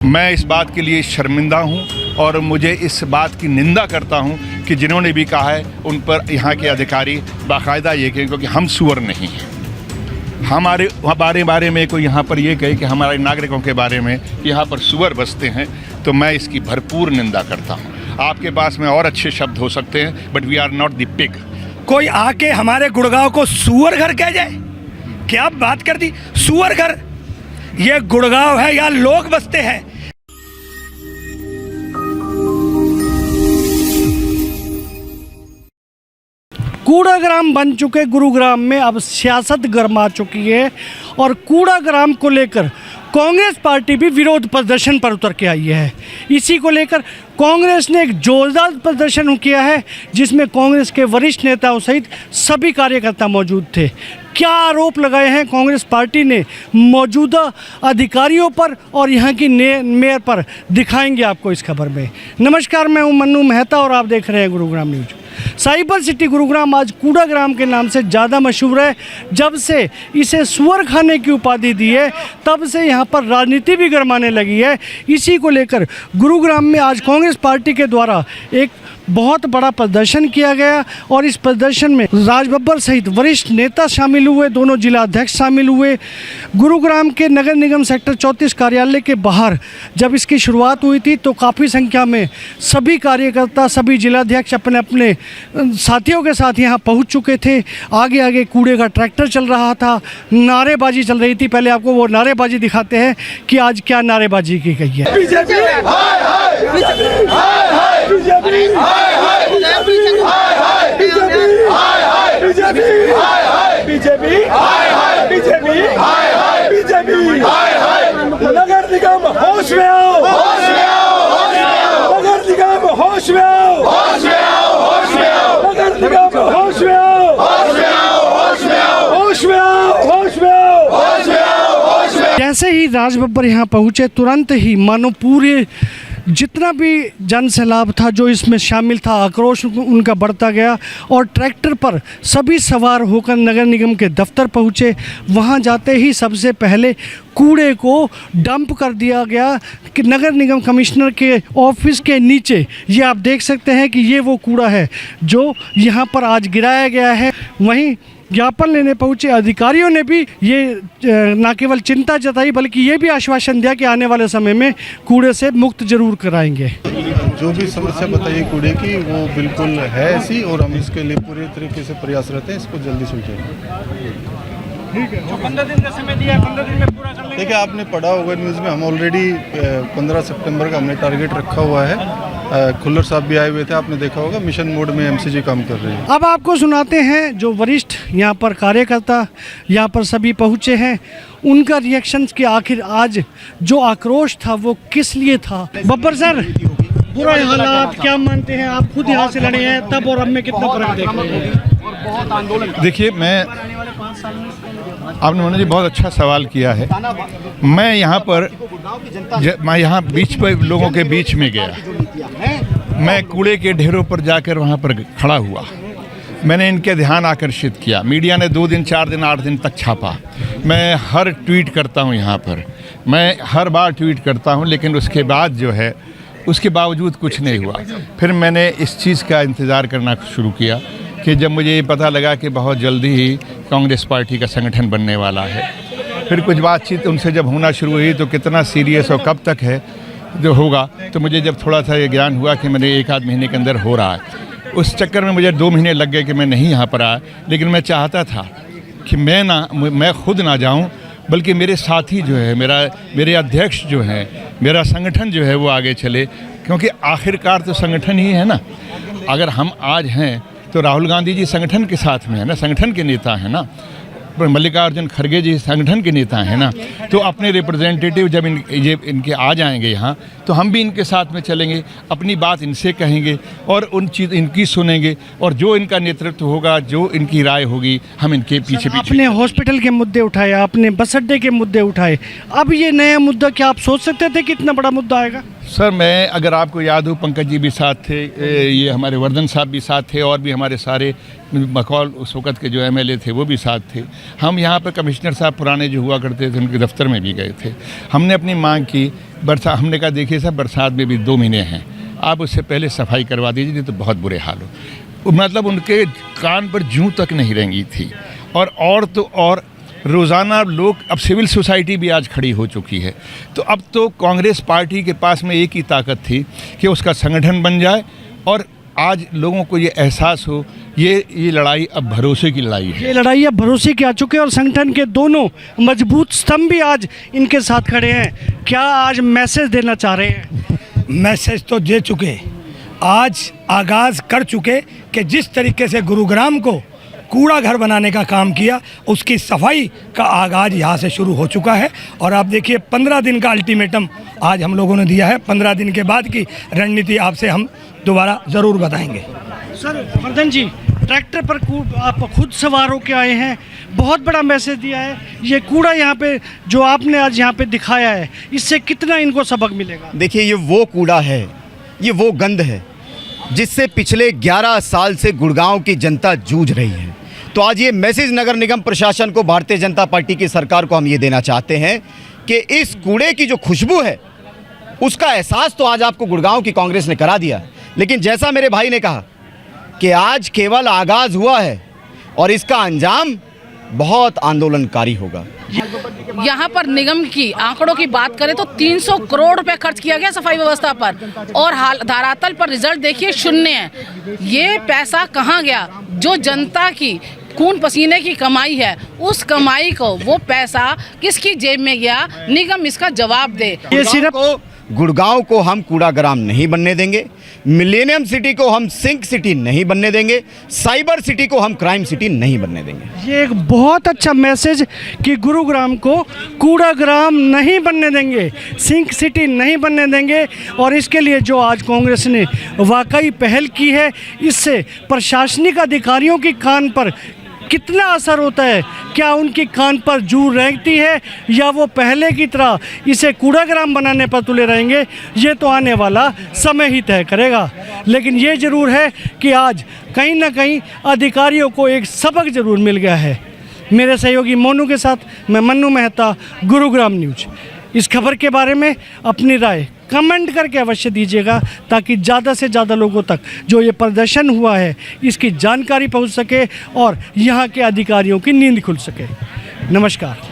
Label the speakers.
Speaker 1: मैं इस बात के लिए शर्मिंदा हूं और मुझे इस बात की निंदा करता हूं कि जिन्होंने भी कहा है उन पर यहाँ के अधिकारी बाकायदा ये कहें, क्योंकि हम सुअर नहीं हैं। हमारे बारे में कोई यहाँ पर ये कहे कि हमारे नागरिकों के बारे में यहाँ पर सुअर बसते हैं, तो मैं इसकी भरपूर निंदा करता हूँ। आपके पास में और अच्छे शब्द हो सकते हैं, but we are not the pig.
Speaker 2: कोई आके हमारे गुड़गांव को सुअर घर कह जाए, क्या बात कर दी? सुअर घर ये गुड़गांव है, यहाँ लोग बसते हैं। कूड़ाग्राम बन चुके गुरुग्राम में अब सियासत गर्मा चुकी है और कूड़ाग्राम को लेकर कांग्रेस पार्टी भी विरोध प्रदर्शन पर उतर के आई है। इसी को लेकर कांग्रेस ने एक जोरदार प्रदर्शन किया है, जिसमें कांग्रेस के वरिष्ठ नेताओं सहित सभी कार्यकर्ता मौजूद थे। क्या आरोप लगाए हैं कांग्रेस पार्टी ने मौजूदा अधिकारियों पर और यहाँ की मेयर पर, दिखाएंगे आपको इस खबर में। नमस्कार, मैं हूं मन्नू मेहता और आप देख रहे हैं Gurugram news. Cyber city Gurugram आज कूड़ाग्राम के नाम से ज़्यादा मशहूर है। जब से इसे सुअर खाने की उपाधि दी है, तब से यहाँ पर राजनीति भी गरमाने लगी है। इसी को लेकर गुरुग्राम में आज कांग्रेस पार्टी के द्वारा एक बहुत बड़ा प्रदर्शन किया गया और इस प्रदर्शन में राज बब्बर सहित वरिष्ठ नेता शामिल हुए, दोनों जिला अध्यक्ष शामिल हुए। गुरुग्राम के नगर निगम सेक्टर 34 कार्यालय के बाहर जब इसकी शुरुआत हुई थी तो काफ़ी संख्या में सभी कार्यकर्ता, सभी जिलाध्यक्ष अपने अपने साथियों के साथ यहाँ पहुँच चुके थे। आगे आगे कूड़े का ट्रैक्टर चल रहा था, नारेबाजी चल रही थी। पहले आपको वो नारेबाजी दिखाते हैं कि आज क्या नारेबाजी की गई है।
Speaker 3: नगर निगम होश में आओ, होश में आओ, नगर निगम होश में आओ, होश में आओ, होश में आओ, नगर निगम होश में आओ, होश में आओ, होश में आओ, होश में आओ, होश में आओ, होश में आओ, होश में।
Speaker 2: जैसे ही राज बब्बर यहाँ पहुँचे, तुरंत ही मानो पूरे जितना भी जन सैलाब था जो इसमें शामिल था, आक्रोश उनका बढ़ता गया और ट्रैक्टर पर सभी सवार होकर नगर निगम के दफ्तर पहुँचे। वहाँ जाते ही सबसे पहले कूड़े को डंप कर दिया गया कि नगर निगम कमिश्नर के ऑफिस के नीचे। ये आप देख सकते हैं कि ये वो कूड़ा है जो यहाँ पर आज गिराया गया है। वहीं ज्ञापन लेने पहुंचे अधिकारियों ने भी ये न केवल चिंता जताई बल्कि ये भी आश्वासन दिया कि आने वाले समय में कूड़े से मुक्त जरूर कराएंगे।
Speaker 4: जो भी समस्या बताइए कूड़े की, वो बिल्कुल है ऐसी और हम इसके लिए पूरे तरीके से प्रयासरत हैं, इसको जल्दी सुलझाएंगे।
Speaker 2: ठीक है, 15 दिन का समय दिया है, 15 दिन में पूरा कर लेंगे।
Speaker 4: देखिए, आपने पढ़ा होगा न्यूज़ में, हम ऑलरेडी 15 सितंबर का हमने टारगेट रखा हुआ है। खुल्लर साहब भी आए हुए थे, आपने देखा होगा। मिशन मोड में एमसीजी काम कर रहे हैं।
Speaker 2: अब आपको सुनाते हैं जो वरिष्ठ यहाँ पर कार्यकर्ता यहाँ पर सभी पहुँचे हैं, उनका रिएक्शन कि आखिर आज जो आक्रोश था वो किस लिए था। बब्बर सर, बुरा हालात क्या मानते हैं आप? खुद यहाँ से लड़े हैं, तब और अब में कितना फर्क देख रहे हैं?
Speaker 1: देखिए, आपने मनोज जी बहुत अच्छा सवाल किया है। मैं यहाँ बीच पर लोगों के बीच में गया। मैं कूड़े के ढेरों पर जाकर वहाँ पर खड़ा हुआ। मैंने इनके ध्यान आकर्षित किया। मीडिया ने 2 दिन, 4 दिन, 8 दिन तक छापा। मैं हर ट्वीट करता हूँ यहाँ पर, मैं हर बार ट्वीट करता हूँ, लेकिन उसके बाद जो है उसके बावजूद कुछ नहीं हुआ। फिर मैंने इस चीज़ का इंतज़ार करना शुरू किया कि जब मुझे ये पता लगा कि बहुत जल्दी ही कांग्रेस पार्टी का संगठन बनने वाला है। फिर कुछ बातचीत उनसे जब होना शुरू हुई तो कितना सीरियस और कब तक है जो होगा, तो मुझे जब थोड़ा सा ये ज्ञान हुआ कि मेरे 1 आध महीने के अंदर हो रहा है। उस चक्कर में मुझे 2 महीने लग गए कि मैं नहीं यहाँ पर आया। लेकिन मैं चाहता था कि मैं खुद ना जाऊँ, बल्कि मेरे साथी जो है, मेरे अध्यक्ष जो हैं, मेरा संगठन जो है वो आगे चले, क्योंकि आखिरकार तो संगठन ही है ना। अगर हम आज हैं तो राहुल गांधी जी संगठन के साथ में है ना, संगठन के नेता हैं ना। मल्लिकार्जुन खड़गे जी संगठन के नेता हैं ना। तो अपने रिप्रेजेंटेटिव जब इनके आ जाएंगे यहाँ, तो हम भी इनके साथ में चलेंगे, अपनी बात इनसे कहेंगे और उन चीज़ इनकी सुनेंगे, और जो इनका नेतृत्व होगा, जो इनकी राय होगी, हम इनके पीछे
Speaker 2: आपने हॉस्पिटल के मुद्दे उठाए, आपने बस अड्डे के मुद्दे उठाए। अब ये नया मुद्दा क्या आप सोच सकते थे कि इतना बड़ा मुद्दा आएगा?
Speaker 1: सर मैं, अगर आपको याद हो, पंकज जी भी साथ थे, ये हमारे वर्धन साहब भी साथ थे, और भी हमारे सारे बकौल उस वक़्त के जो एमएलए थे वो भी साथ थे। हम यहाँ पर कमिश्नर साहब पुराने जो हुआ करते थे उनके दफ्तर में भी गए थे। हमने अपनी मांग की, हमने कहा देखिए सर, बरसात में भी 2 महीने हैं, आप उससे पहले सफाई करवा दीजिए, नहीं तो बहुत बुरे हाल हो। मतलब उनके कान पर जूं तक नहीं रेंगी थी। और तो और रोज़ाना लोग, अब सिविल सोसाइटी भी आज खड़ी हो चुकी है। तो अब तो कांग्रेस पार्टी के पास में एक ही ताकत थी कि उसका संगठन बन जाए, और आज लोगों को ये एहसास हो ये लड़ाई अब भरोसे की लड़ाई है।
Speaker 2: ये लड़ाई अब भरोसे की आ चुके हैं और संगठन के दोनों मजबूत स्तंभ भी आज इनके साथ खड़े हैं। क्या आज मैसेज देना चाह रहे हैं?
Speaker 3: मैसेज तो दे चुके, आज आगाज़ कर चुके कि जिस तरीके से गुरुग्राम को कूड़ा घर बनाने का काम किया, उसकी सफाई का आगाज़ यहाँ से शुरू हो चुका है। और आप देखिए 15 दिन का अल्टीमेटम आज हम लोगों ने दिया है। 15 दिन के बाद की रणनीति आपसे हम दोबारा ज़रूर बताएंगे।
Speaker 2: सर वर्धन जी, ट्रैक्टर पर आप खुद सवार होकर आए हैं, बहुत बड़ा मैसेज दिया है। ये कूड़ा यहाँ पे जो आपने आज यहाँ पे दिखाया है, इससे कितना इनको सबक मिलेगा?
Speaker 5: देखिए, ये वो कूड़ा है, ये वो गंद है जिससे पिछले 11 साल से गुड़गांव की जनता जूझ रही है। तो आज ये मैसेज नगर निगम प्रशासन को, भारतीय जनता पार्टी की सरकार को हम ये देना चाहते हैं कि इस कूड़े की जो खुशबू है उसका एहसास तो आज आपको गुड़गांव की कांग्रेस ने करा दिया। लेकिन जैसा मेरे भाई ने कहा कि आज केवल आगाज़ हुआ है और इसका अंजाम बहुत आंदोलनकारी होगा।
Speaker 6: यहाँ पर निगम की आंकड़ों की बात करें तो 300 करोड़ रुपए खर्च किया गया सफाई व्यवस्था पर, और धरातल पर रिजल्ट देखिए 0 है। ये पैसा कहाँ गया? जो जनता की खून पसीने की कमाई है, उस कमाई को, वो पैसा किसकी जेब में गया? निगम इसका जवाब दे।
Speaker 2: ये सिर्फ
Speaker 5: गुड़गांव को हम कूड़ाग्राम नहीं बनने देंगे, मिलेनियम सिटी को हम सिंक सिटी नहीं बनने देंगे, साइबर सिटी को हम क्राइम सिटी नहीं बनने देंगे।
Speaker 2: ये एक बहुत अच्छा मैसेज कि गुरुग्राम को कूड़ाग्राम नहीं बनने देंगे, सिंक सिटी नहीं बनने देंगे। और इसके लिए जो आज कांग्रेस ने वाकई पहल की है, इससे प्रशासनिक अधिकारियों की कान पर कितना असर होता है? क्या उनकी कान पर जू रेंगती है, या वो पहले की तरह इसे कूड़ाग्राम बनाने पर तुले रहेंगे? ये तो आने वाला समय ही तय करेगा। लेकिन ये ज़रूर है कि आज कहीं ना कहीं अधिकारियों को एक सबक ज़रूर मिल गया है। मेरे सहयोगी मोनू के साथ मैं मन्नू मेहता, गुरुग्राम न्यूज। इस खबर के बारे में अपनी राय कमेंट करके अवश्य दीजिएगा, ताकि ज़्यादा से ज़्यादा लोगों तक जो ये प्रदर्शन हुआ है इसकी जानकारी पहुंच सके और यहाँ के अधिकारियों की नींद खुल सके। नमस्कार।